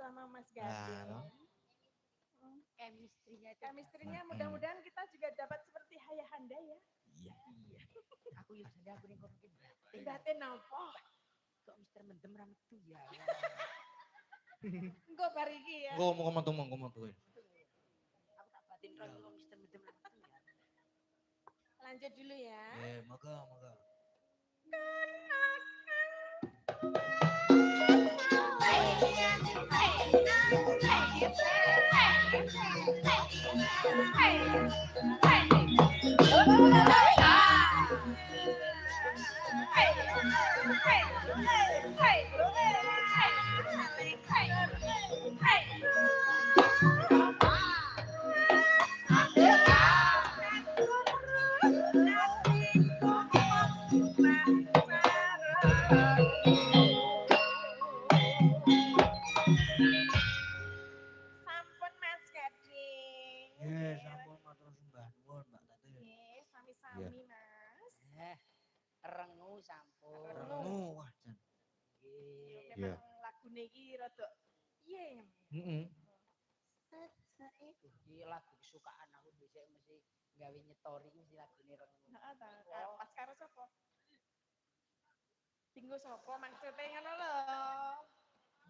sama Mas Gading. Chemistry-nya mudah-mudahan kita juga dapat seperti Hayahanda ya. Iya. Aku yo sadar aku ning kono ki Batin napa? kok Mister Mendem ra metu ya. Engko bar iki ya. Engko mau metu. Aku tak batin ro kok Mister Mendem ra metu ya. Lanjut dulu ya. Moga. Sampun Mas Gading. Sampun matur sembah nuwun Mbak Tati. Nggih, sami-sami Mas. Rengu sampun. Rengu wah jan. Nggih. Memang lagune iki rada piye? Heeh. Iki lagu kesukaan aku dhisik mesti gawe nyetori mesti lagune rengu. Heeh ta. Pas karo sapa? Tinggo sapa maksude ngono lho.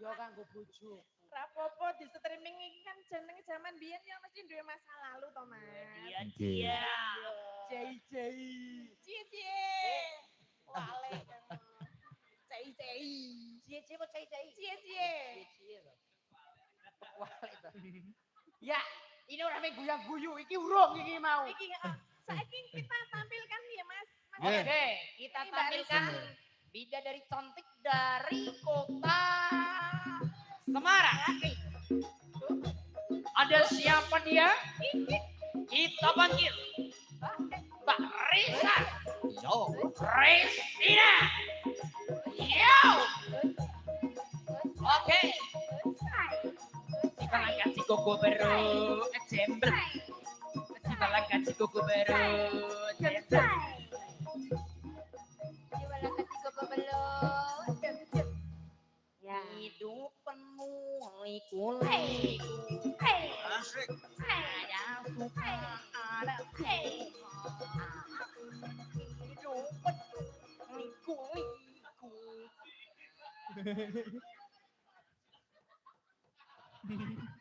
Yo kanggo bojoku. Rapopo di streaming iki kan jeneng zaman biyen yang mesti duwe masa lalu to Mas. Iya. Jai. Cie. Wale. Cai. Cie apa cai? Cie. Cie lho. Wale to. Ya, ini ora meh guyang-guyu iki urung iki mau. Iki saiki kita tampilkan ya Mas. Oke, kita Ini Mbak tampilkan Risa. bidadari cantik dari kota Semarang. Ada siapa dia? Kita panggil Mbak Risa. Yo. Kristina. Yo. Oke. Si balangkan si koko baru jembel. Si balangkan si koko baru jembel. Hidup penuh liku-liku. Asik. Ada suka, ada hidup penuh liku-liku.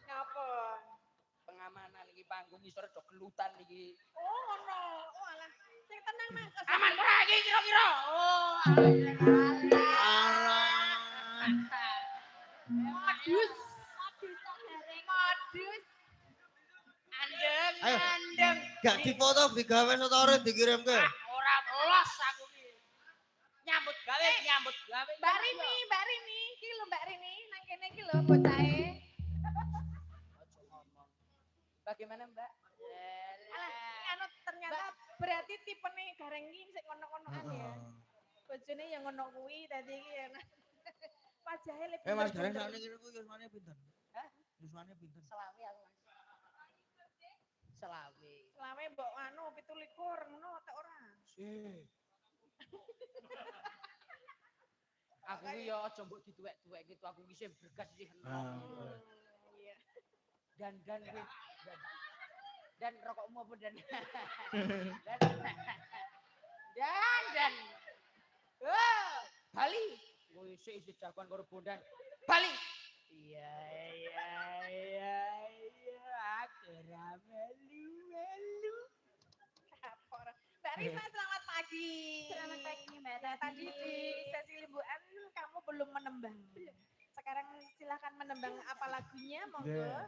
Ngapa? Pengamanan iki panggung isor do gelutan iki. Oh ngono. Oh alah. Sing tenang Mas. Aman ora iki kira-kira? Oh, modus. Ayo. Andem. Gak difoto digawe sotore dikirimke. Ora los aku iki. Nyambut gawe. Mbak Rini, iki lho Mbak Rini, nang kene iki lho bocahe. Ojo ngomong. Bagaimana, Mbak? Alah, anu ternyata berarti tipene gareng iki sing ngono-ngonoan ya. Bojone yang ngono kuwi tadi iki ya. Wajahe lebih. Mas Gareng sakniki niku yuswane pinten? Hah? Yuswane pinten? Selawe aku, Mas. Selawe. Selawe mbok anu 17 ngono tak ora. Sih. Aku ki ya aja mbok dituwek-tuwek gitu. Aku ki sing bergas sih enom. Iya. Dan kuwi. Dan rokokmu apa dan? Dan. Wah, Bali. Kowe isih jagoan karo bondan. Bali. Iya. Aku ora melu. Mbak Risa selamat pagi. Selamat pagi Mbak. Nah, tadi di sesi limbuan kamu belum menembang. Sekarang silakan menembang apa lagunya monggo.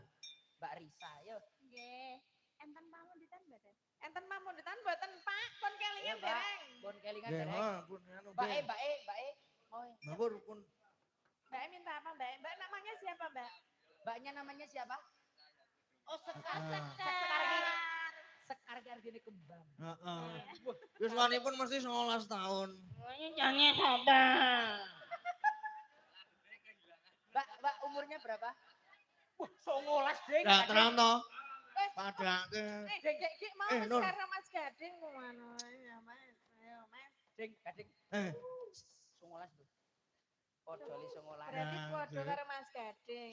Mbak Risa, yo. Nggih. Enten pamundutan mboten? Enten pamundutan mboten Pak, pun kelingan Mbak. dereng. Pun kelingan Nggih, dereng. pun anu. Mbak E. Oh, Mabur pun Mbak minta apa Mbak? Mbak namanya siapa Mbak? Mbaknya namanya siapa? Oh, Sekar. Ah. Sekar gini kembang. heeh. Yuswanipun mesti 19 tahun. Nyanyi apa? Mbak umurnya berapa? Wah, 19 ding. Lah terang to. Padake. Dek mau Nur. karo Mas Gading ngono ya Mas. Ayo Mas. Ding, gading. Eh, 19 lho. Podoli 19. Berarti Nah, podo oke. karo Mas Gading.